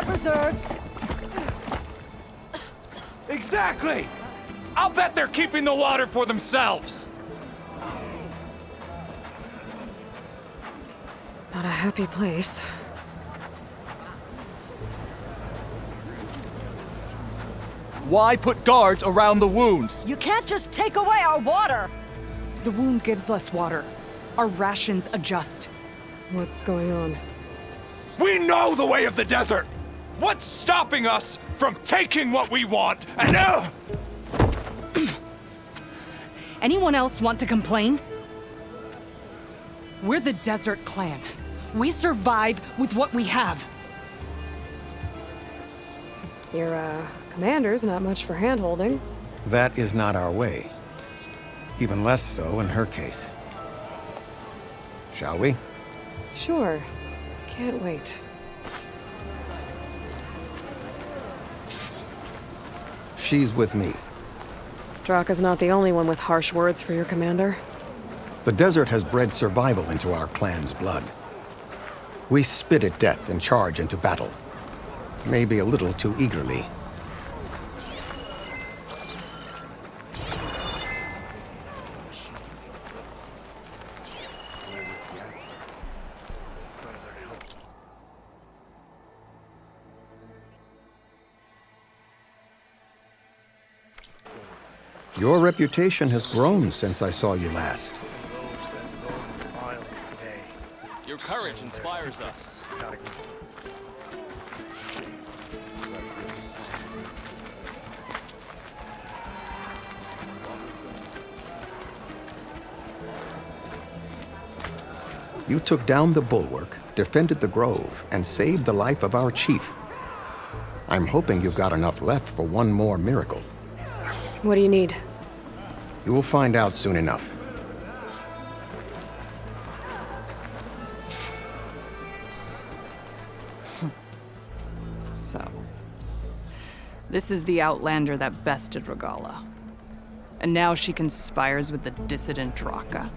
preserves. Exactly! I'll bet they're keeping the water for themselves. Not a happy place. Why put guards around the wound? You can't just take away our water. The wound gives less water. Our rations adjust. What's going on? We know the way of the desert! What's stopping us from taking what we want and Anyone else want to complain? We're the Desert Clan. We survive with what we have. Your, commander's not much for hand-holding. That is not our way. Even less so in her case. Shall we? Sure. Can't wait. She's with me. Drakka's not the only one with harsh words for your commander. The desert has bred survival into our clan's blood. We spit at death and charge into battle. Maybe a little too eagerly. Your reputation has grown since I saw you last. Your courage inspires us. You took down the bulwark, defended the grove, and saved the life of our chief. I'm hoping you've got enough left for one more miracle. What do you need? You'll find out soon enough. So, this is the Outlander that bested Regala. And now she conspires with the dissident Drakka.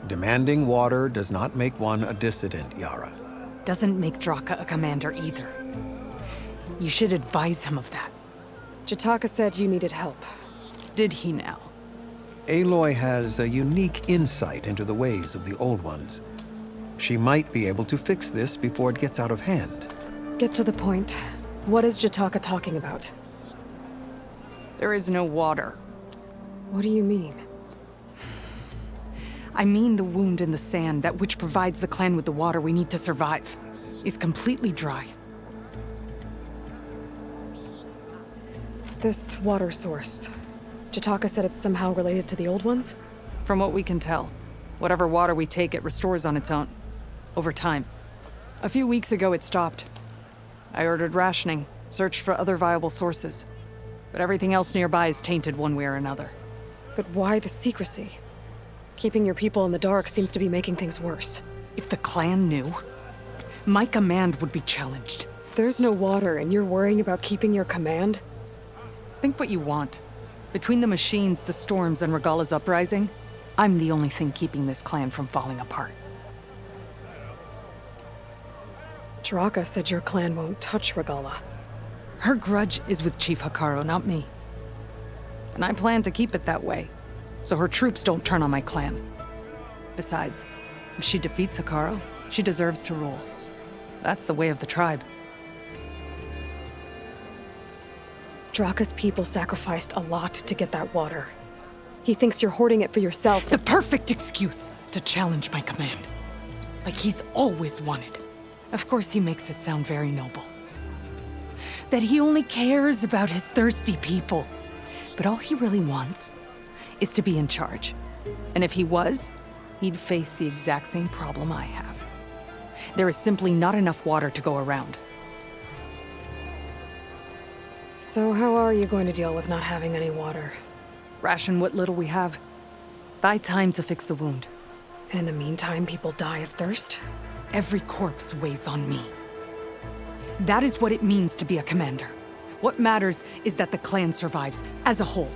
Demanding water does not make one a dissident, Yara. Doesn't make Drakka a commander either. You should advise him of that. Jataka said you needed help. Did he now? Aloy has a unique insight into the ways of the Old Ones. She might be able to fix this before it gets out of hand. Get to the point. What is Jataka talking about? There is no water. What do you mean? I mean the wound in the sand, that which provides the clan with the water we need to survive, is completely dry. This water source. Jataka said it's somehow related to the Old Ones? From what we can tell, whatever water we take, it restores on its own. Over time. A few weeks ago, it stopped. I ordered rationing, searched for other viable sources. But everything else nearby is tainted one way or another. But why the secrecy? Keeping your people in the dark seems to be making things worse. If the clan knew, my command would be challenged. There's no water and you're worrying about keeping your command? Think what you want. Between the machines, the storms, and Regala's uprising, I'm the only thing keeping this clan from falling apart. Drakka said your clan won't touch Regala. Her grudge is with Chief Hekarro, not me. And I plan to keep it that way, so her troops don't turn on my clan. Besides, if she defeats Hekarro, she deserves to rule. That's the way of the tribe. Drakka's people sacrificed a lot to get that water. He thinks you're hoarding it for yourself. The perfect excuse to challenge my command. Like he's always wanted. Of course, he makes it sound very noble. That he only cares about his thirsty people. But all he really wants is to be in charge. And if he was, he'd face the exact same problem I have. There is simply not enough water to go around. So how are you going to deal with not having any water? Ration what little we have. Buy time to fix the wound. And in the meantime, people die of thirst? Every corpse weighs on me. That is what it means to be a commander. What matters is that the clan survives, as a whole.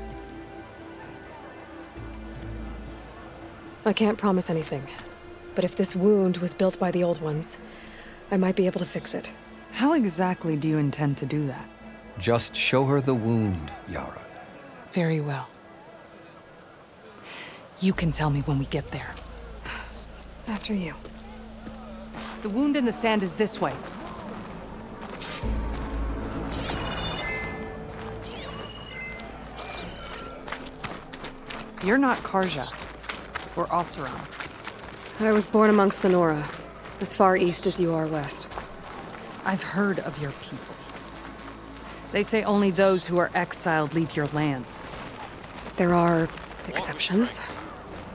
I can't promise anything. But if this wound was built by the Old Ones, I might be able to fix it. How exactly do you intend to do that? Just show her the wound, Yara. Very well. You can tell me when we get there. After you. The wound in the sand is this way. You're not Karja, or Oseram. I was born amongst the Nora, as far east as you are west. I've heard of your people. They say only those who are exiled leave your lands. There are exceptions.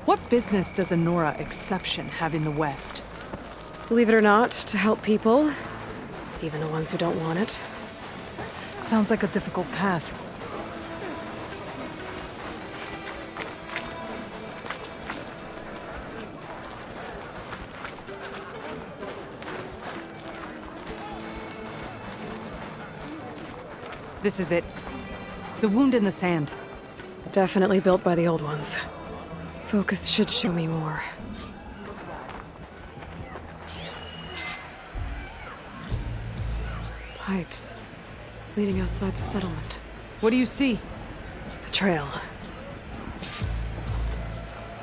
What business does a Nora exception have in the West? Believe it or not, to help people, even the ones who don't want it. Sounds like a difficult path. This is it. The wound in the sand. Definitely built by the old ones. Focus should show me more. Pipes. Leading outside the settlement. What do you see? A trail.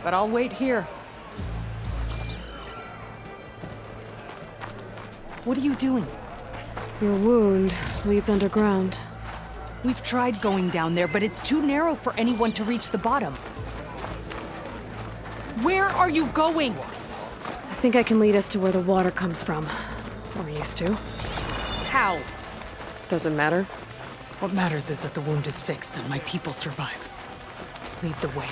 But I'll wait here. What are you doing? Your wound leads underground. We've tried going down there, but it's too narrow for anyone to reach the bottom. Where are you going? I think I can lead us to where the water comes from. Or used to. How? Doesn't matter. What matters is that the wound is fixed and my people survive. Lead the way.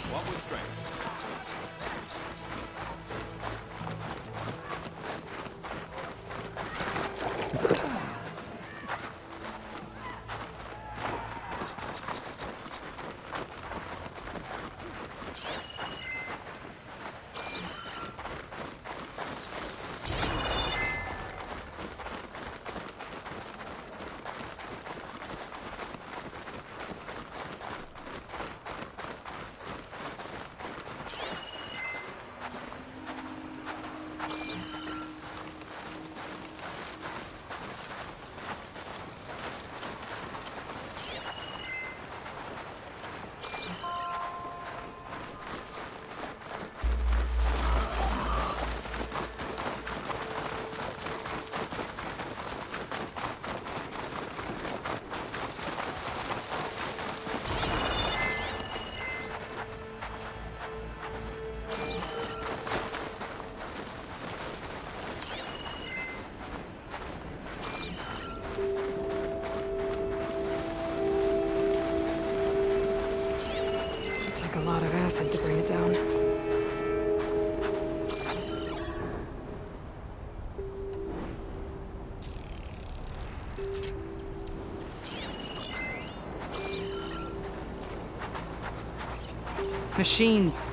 Take a lot of acid to bring it down. Machines.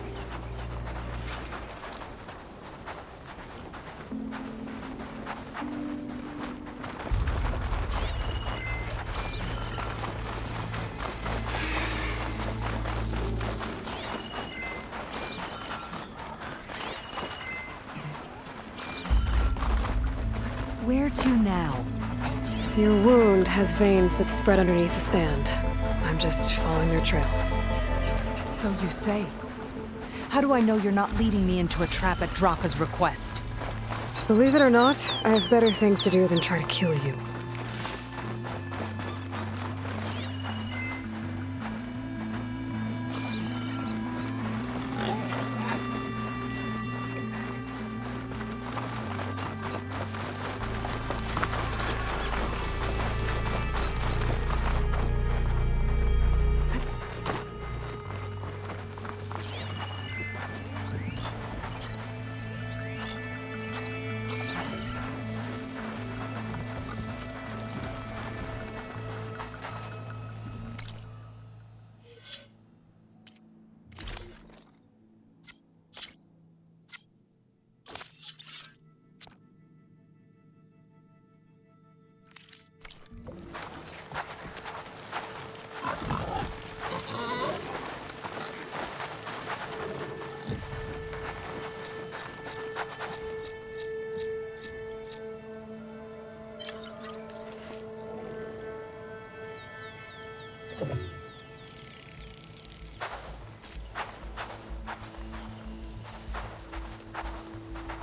Where to now? Your wound has veins that spread underneath the sand. I'm just following your trail. So you say. How do I know you're not leading me into a trap at Drakka's request? Believe it or not, I have better things to do than try to kill you.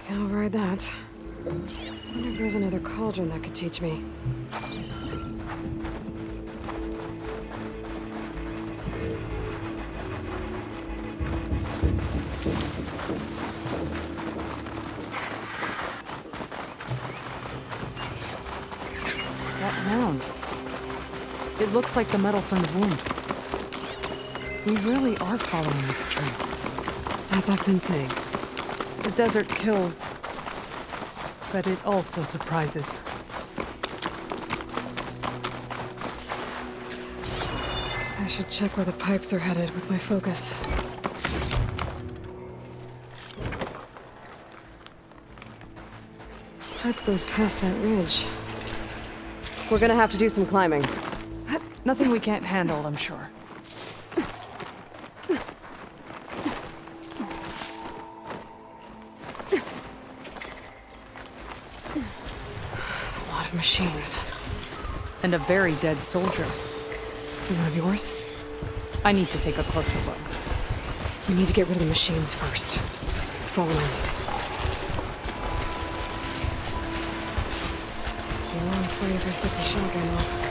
I'll ride that. I wonder if there's another cauldron that could teach me. That mound. It looks like the metal from the wound. We really are following its trail. As I've been saying. The desert kills, but it also surprises. I should check where the pipes are headed with my focus. Pipe goes past that ridge. We're gonna have to do some climbing. Nothing we can't handle, I'm sure. There's a lot of machines. And a very dead soldier. Is he one of yours? I need to take a closer look. We need to get rid of the machines first. Follow my lead. I'm afraid if I stick to shotgun, though.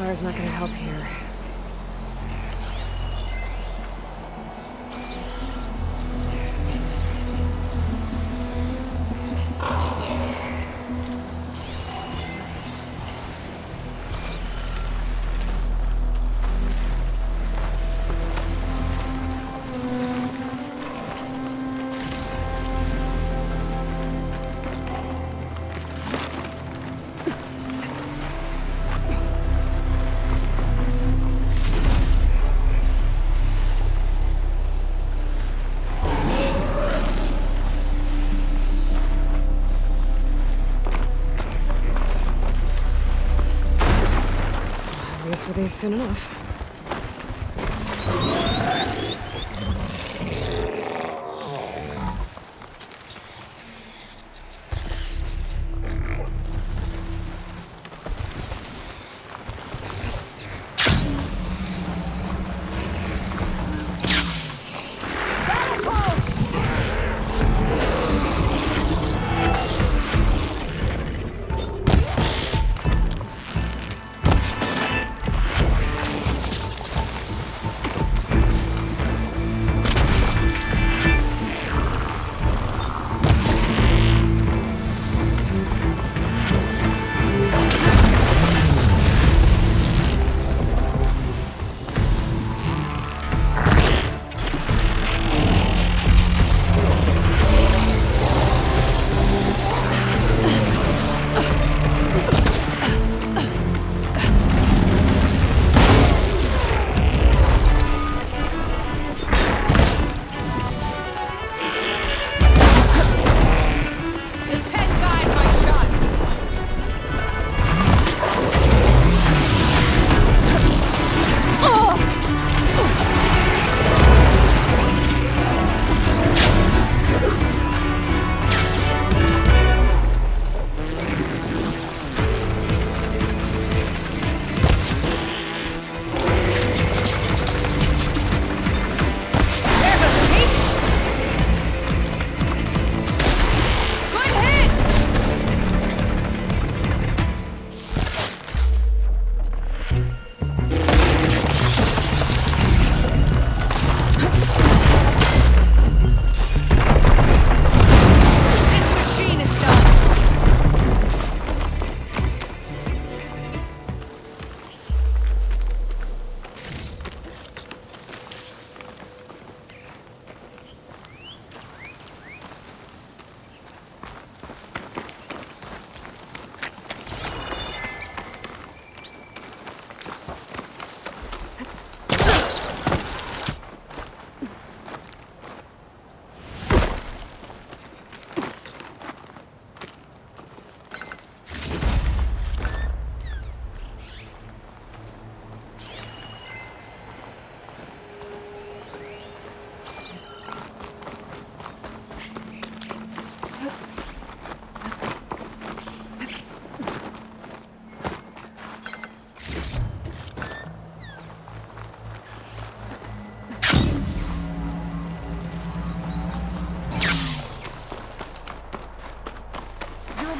fire's not gonna help here. For these soon enough.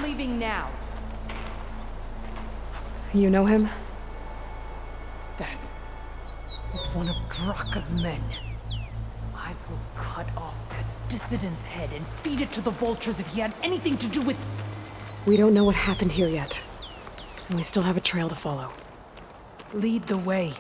Leaving now. You know him? That is one of Drakka's men. I will cut off that dissident's head and feed it to the vultures if he had anything to do with... We don't know what happened here yet. And we still have a trail to follow. Lead the way.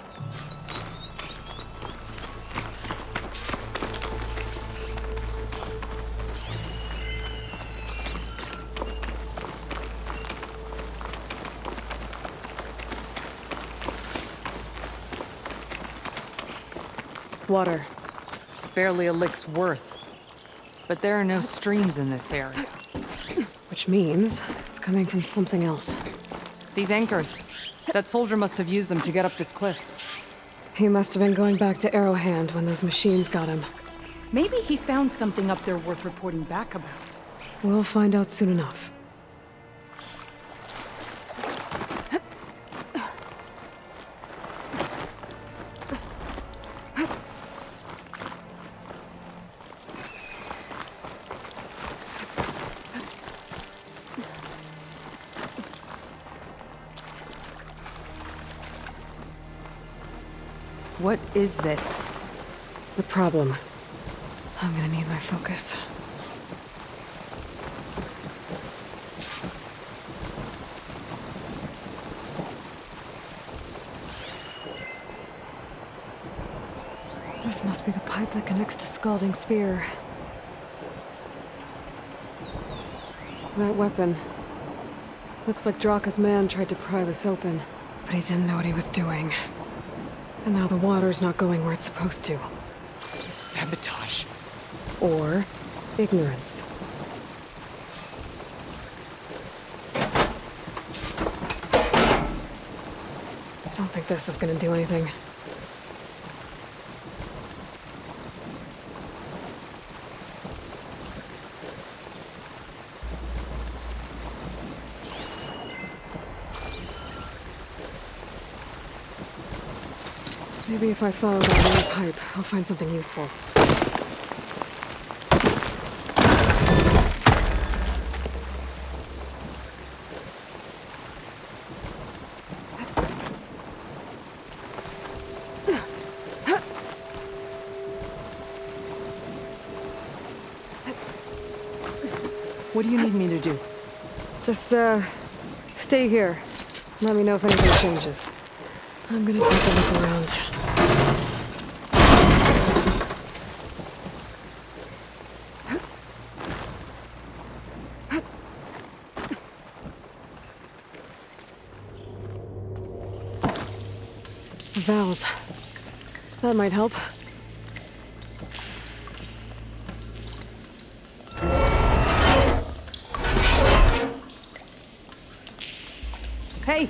Water. Barely a lick's worth. But there are no streams in this area. Which means it's coming from something else. These anchors. That soldier must have used them to get up this cliff. He must have been going back to Arrowhand when those machines got him. Maybe he found something up there worth reporting back about. We'll find out soon enough. What is this? The problem. I'm gonna need my focus. This must be the pipe that connects to Scalding Spear. That weapon. Looks like Drakka's man tried to pry this open, but he didn't know what he was doing. And now the water's not going where it's supposed to. Sabotage. Or ignorance. Don't think this is gonna do anything. Maybe if I follow that main pipe, I'll find something useful. What do you need me to do? Just, stay here. Let me know if anything changes. I'm gonna take a look around. A valve. That might help. Hey,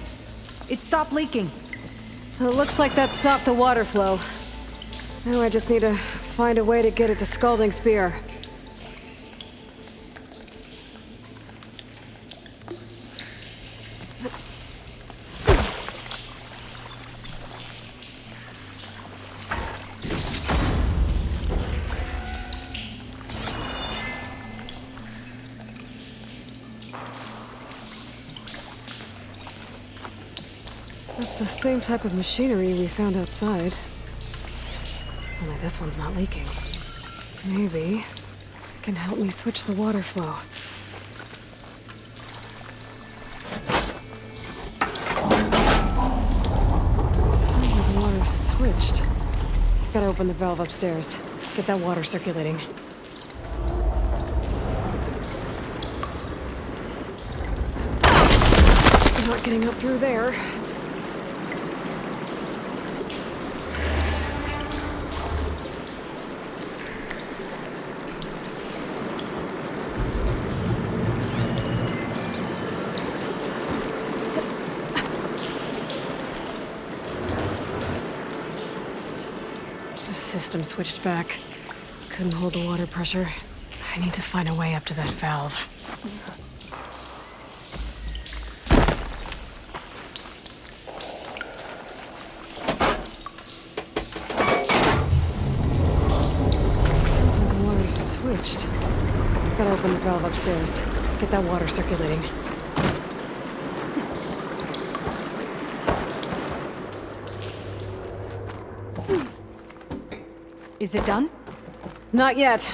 it stopped leaking. It looks like that stopped the water flow. Now I just need to find a way to get it to Scalding Spear. That's the same type of machinery we found outside. Only this one's not leaking. Maybe it can help me switch the water flow. Sounds like the water's switched. Gotta open the valve upstairs. Get that water circulating. Not getting up through there. The system switched back. Couldn't hold the water pressure. I need to find a way up to that valve. Sounds like the water's switched. Gotta open the valve upstairs. Get that water circulating. Is it done? Not yet.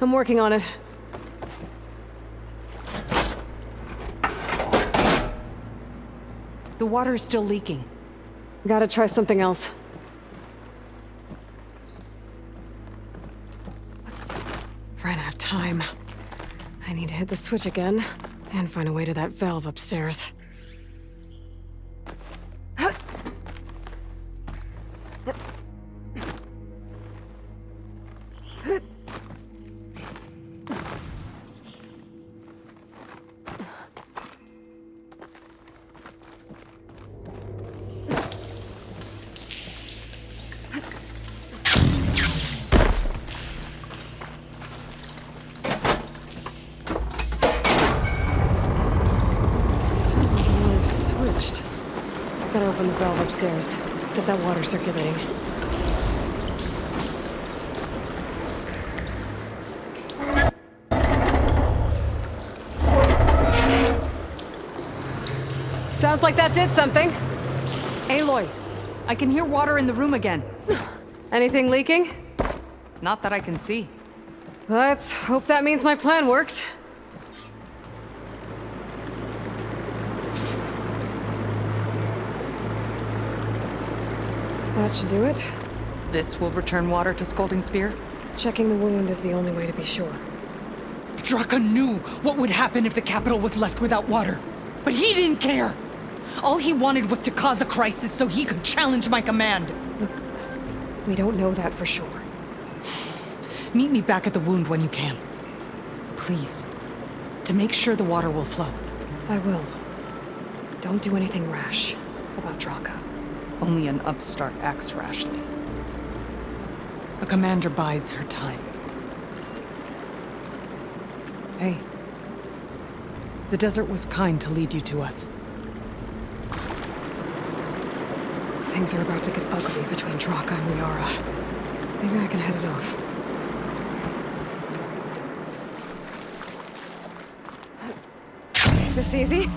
I'm working on it. The water is still leaking. Gotta try something else. Ran out of time. I need to hit the switch again and find a way to that valve upstairs. Sounds like the water's switched. Gotta open the valve upstairs. Get that water circulating. Sounds like that did something. Aloy, I can hear water in the room again. Anything leaking? Not that I can see. Let's hope that means my plan worked. That should do it. This will return water to Scolding Spear? Checking the wound is the only way to be sure. Drakka knew what would happen if the capital was left without water. But he didn't care! All he wanted was to cause a crisis so he could challenge my command. We don't know that for sure. Meet me back at the wound when you can. Please. To make sure the water will flow. I will. Don't do anything rash about Drakka. Only an upstart acts rashly. A commander bides her time. Hey. The desert was kind to lead you to us. Things are about to get ugly between Drakka and Yara. Maybe I can head it off. This easy?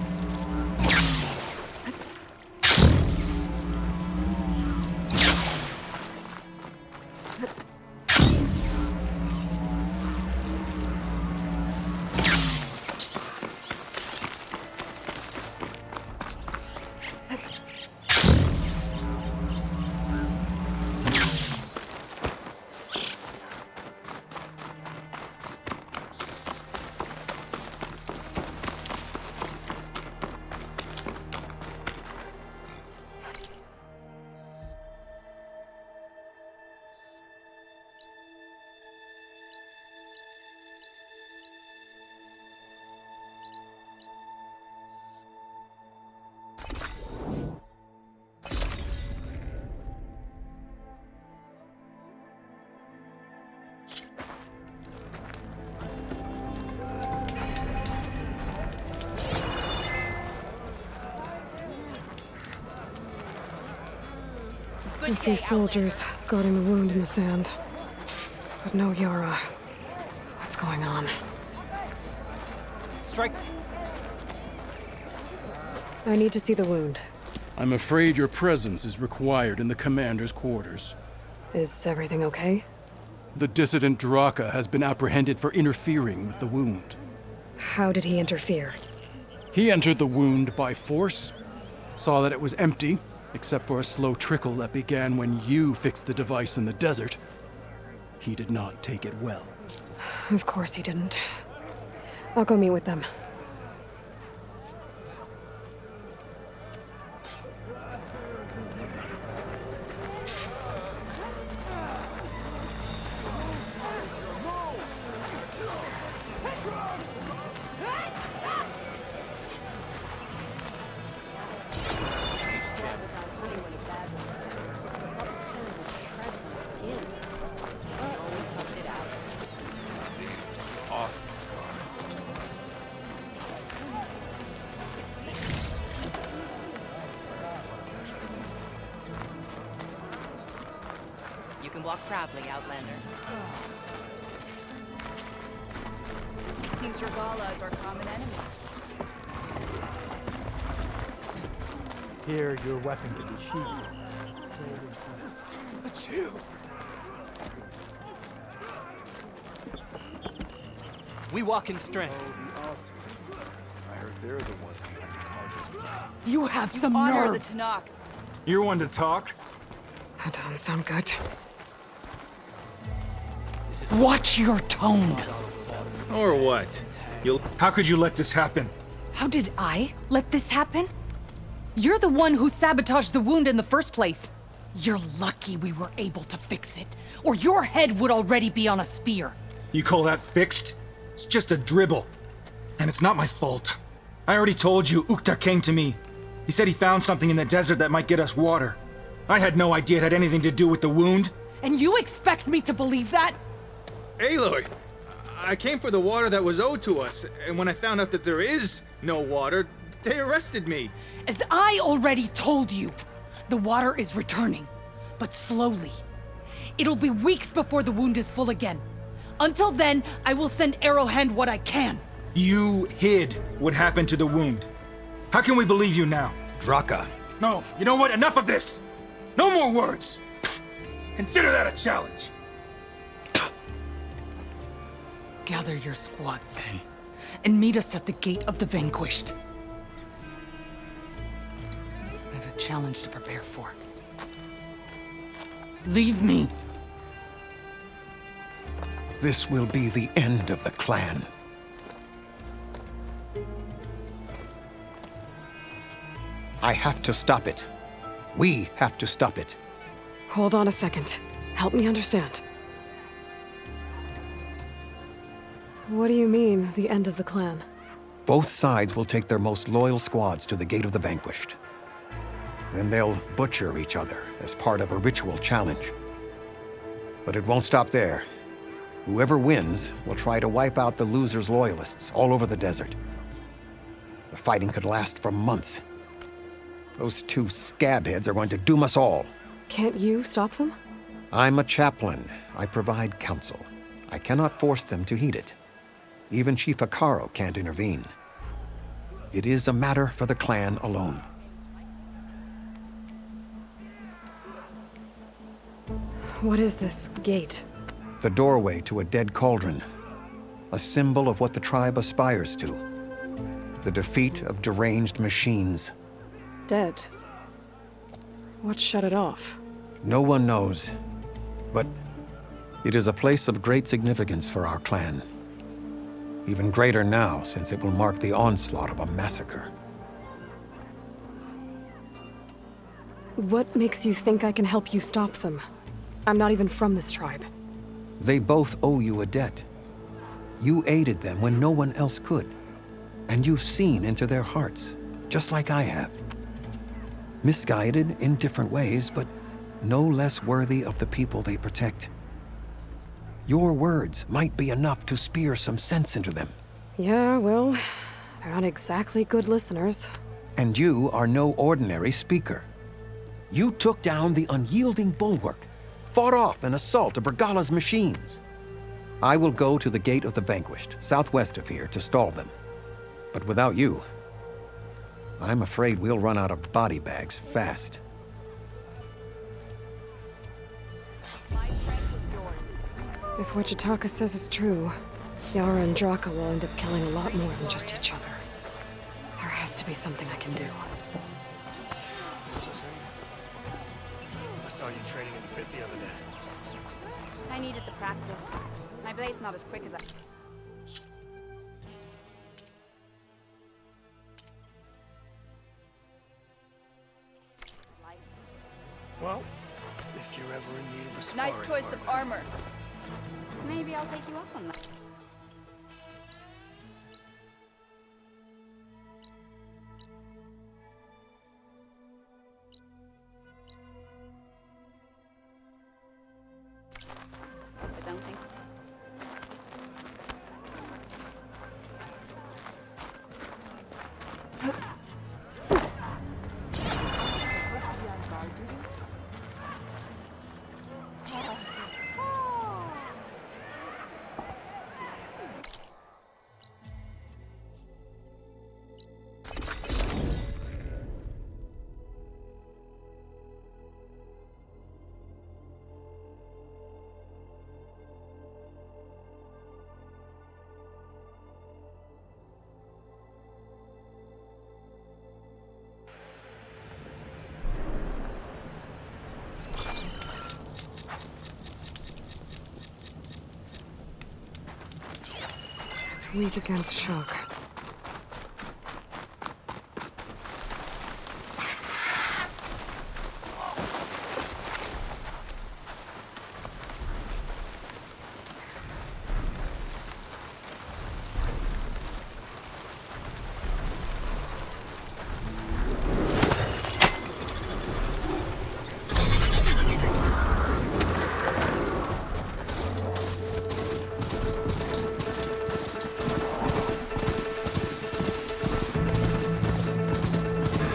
I see soldiers guarding the wound in the sand. But no Yara. What's going on? Strike. I need to see the wound. I'm afraid your presence is required in the commander's quarters. Is everything okay? The dissident Drakka has been apprehended for interfering with the wound. How did he interfere? He entered the wound by force, saw that it was empty, except for a slow trickle that began when you fixed the device in the desert. He did not take it well. Of course he didn't. I'll go meet with them. You can walk proudly, Outlander. It seems Regala is our common enemy. Here, your weapon can be sheathed. It's you. We walk in strength. I heard they're the ones behind the hardest. You have some Honor nerve! the Tanakh. You're one to talk? That doesn't sound good. Watch your tone! Or what? How could you let this happen? How did I let this happen? You're the one who sabotaged the wound in the first place. You're lucky we were able to fix it, or your head would already be on a spear. You call that fixed? It's just a dribble. And it's not my fault. I already told you, Ukta came to me. He said he found something in the desert that might get us water. I had no idea it had anything to do with the wound. And you expect me to believe that? Aloy, I came for the water that was owed to us, and when I found out that there is no water, they arrested me. As I already told you, the water is returning, but slowly. It'll be weeks before the wound is full again. Until then, I will send Arrowhand what I can. You hid what happened to the wound. How can we believe you now? Drakka. No, you know what? Enough of this! No more words! Consider that a challenge! Gather your squads then, and meet us at the gate of the Vanquished. I have a challenge to prepare for. Leave me! This will be the end of the clan. I have to stop it. We have to stop it. Hold on a second. Help me understand. What do you mean, the end of the clan? Both sides will take their most loyal squads to the Gate of the Vanquished. Then they'll butcher each other as part of a ritual challenge. But it won't stop there. Whoever wins will try to wipe out the loser's loyalists all over the desert. The fighting could last for months. Those two scabheads are going to doom us all. Can't you stop them? I'm a chaplain. I provide counsel. I cannot force them to heed it. Even Chief Akaro can't intervene. It is a matter for the clan alone. What is this gate? The doorway to a dead cauldron. A symbol of what the tribe aspires to. The defeat of deranged machines. Dead. What shut it off? No one knows. But it is a place of great significance for our clan. Even greater now, since it will mark the onslaught of a massacre. What makes you think I can help you stop them? I'm not even from this tribe. They both owe you a debt. You aided them when no one else could. And you've seen into their hearts, just like I have. Misguided in different ways, but no less worthy of the people they protect. Your words might be enough to spear some sense into them. Yeah, well, they're not exactly good listeners. And you are no ordinary speaker. You took down the unyielding bulwark, fought off an assault of Regala's machines. I will go to the Gate of the Vanquished, southwest of here, to stall them. But without you, I'm afraid we'll run out of body bags fast. If what Jataka says is true, Yara and Drakka will end up killing a lot more than just each other. There has to be something I can do. I saw you training in the pit the other day. I needed the practice. My blade's not as quick as I... Well, if you're ever in need of a sparring Nice choice of partner. armor. Maybe I'll take you up on that. I don't think... It's weak against shock.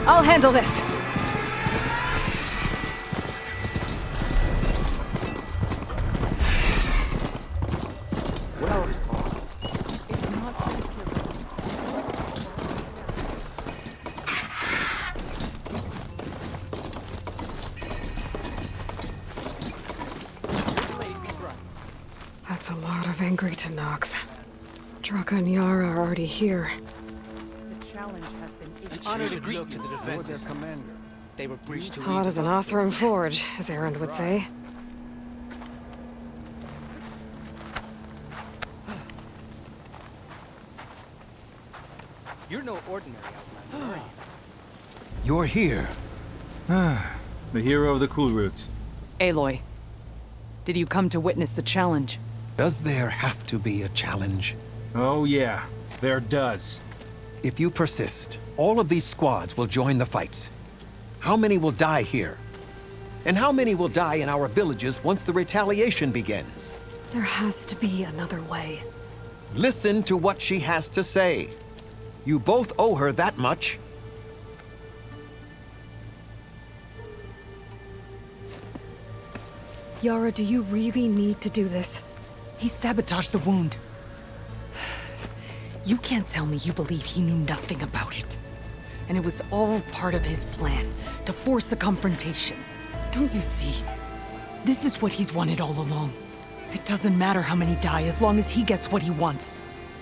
I'll handle this. angry Tenakth. Drakka and Yara are already here. The challenge has been issued. Honor to greet to the defenses. They were breached too Hot as an Othram forge, as Erend would say. You're no ordinary outlander, are you? You're here. The hero of the Cool Roots. Aloy, did you come to witness the challenge? Does there have to be a challenge? Oh yeah, there does. If you persist, all of these squads will join the fights. How many will die here? And how many will die in our villages once the retaliation begins? There has to be another way. Listen to what she has to say. You both owe her that much. Yara, do you really need to do this? He sabotaged the wound. You can't tell me you believe he knew nothing about it. And it was all part of his plan, to force a confrontation. Don't you see? This is what he's wanted all along. It doesn't matter how many die as long as he gets what he wants.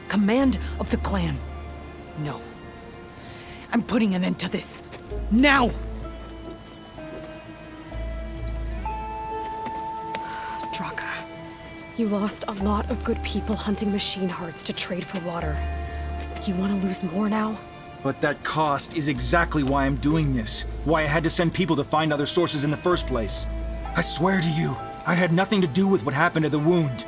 Command of the clan. No. I'm putting an end to this. Now! Drakka, you lost a lot of good people hunting machine hearts to trade for water. You want to lose more now? But that cost is exactly why I'm doing this. Why I had to send people to find other sources in the first place. I swear to you, I had nothing to do with what happened to the wound.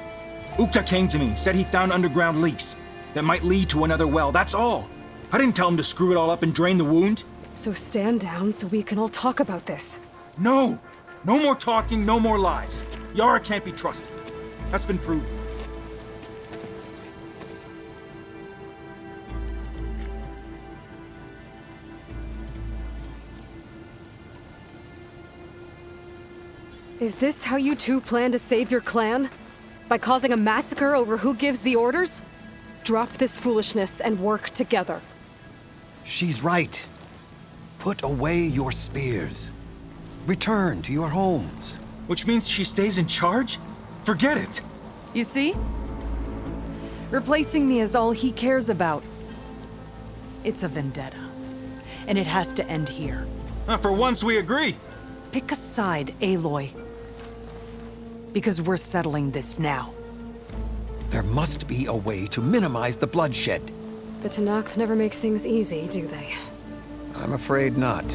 Ukta came to me, said he found underground leaks that might lead to another well, that's all. I didn't tell him to screw it all up and drain the wound. So stand down so we can all talk about this. No! No more talking, no more lies. Yara can't be trusted. That's been proven. Is this how you two plan to save your clan? By causing a massacre over who gives the orders? Drop this foolishness and work together. She's right. Put away your spears. Return to your homes. Which means she stays in charge? Forget it! You see? Replacing me is all he cares about. It's a vendetta. And it has to end here. For once we agree. Pick a side, Aloy. Because we're settling this now. There must be a way to minimize the bloodshed. The Tenakth never make things easy, do they? I'm afraid not.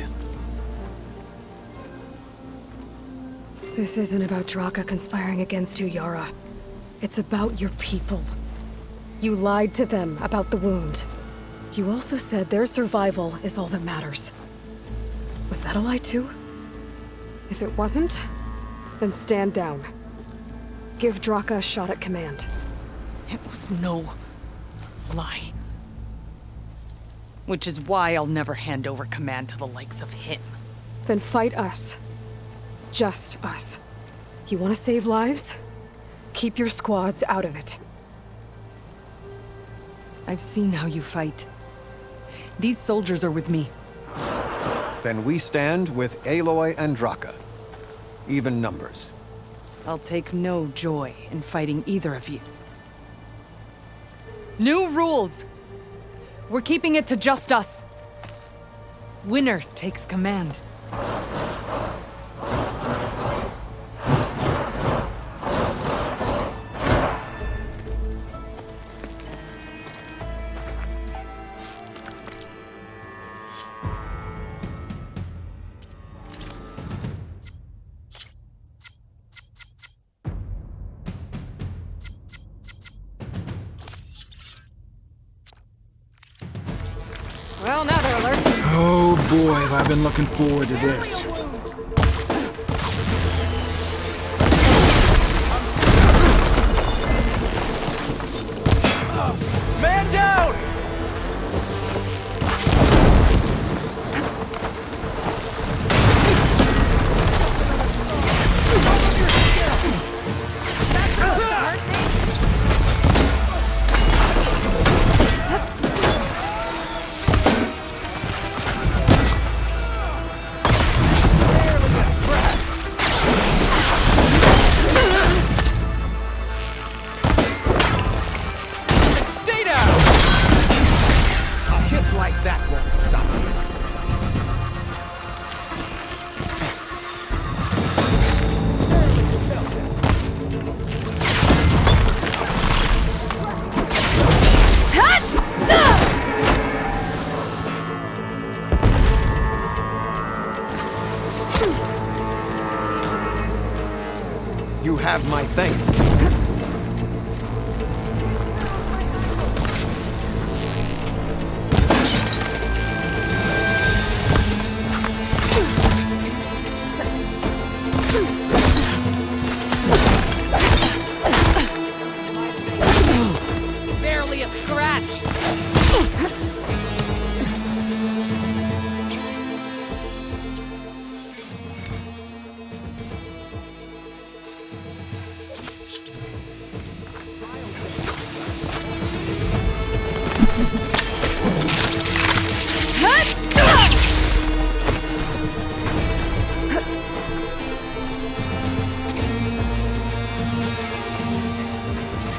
This isn't about Drakka conspiring against you, Yara. It's about your people. You lied to them about the wound. You also said their survival is all that matters. Was that a lie too? If it wasn't, then stand down. Give Drakka a shot at command. It was no lie. Which is why I'll never hand over command to the likes of him. Then fight us. Just us. You want to save lives? Keep your squads out of it. I've seen how you fight. These soldiers are with me. Then we stand with Aloy and Drakka. Even numbers. I'll take no joy in fighting either of you. New rules! We're keeping it to just us. Winner takes command. Well, now they're alert. Oh boy, have I been looking forward to this. Man down! have my thanks. Barely a scratch.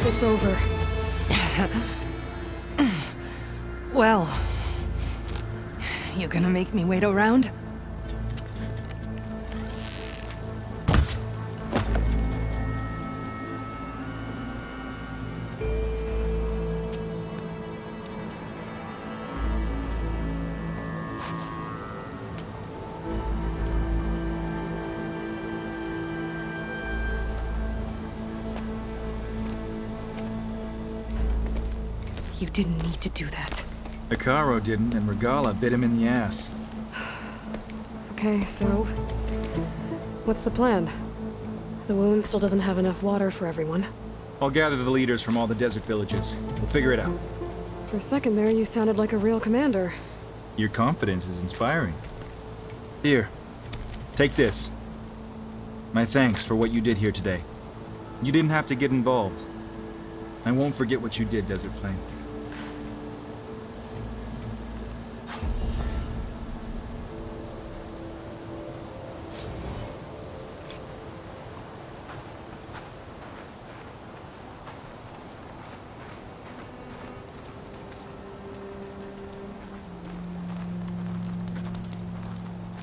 It's over. Well, you gonna make me wait around? You didn't need to do that. Ikaro didn't, and Regala bit him in the ass. Okay, so... what's the plan? The wound still doesn't have enough water for everyone. I'll gather the leaders from all the desert villages. We'll figure it out. For a second there, you sounded like a real commander. Your confidence is inspiring. Here, take this. My thanks for what you did here today. You didn't have to get involved. I won't forget what you did, Desert Flame.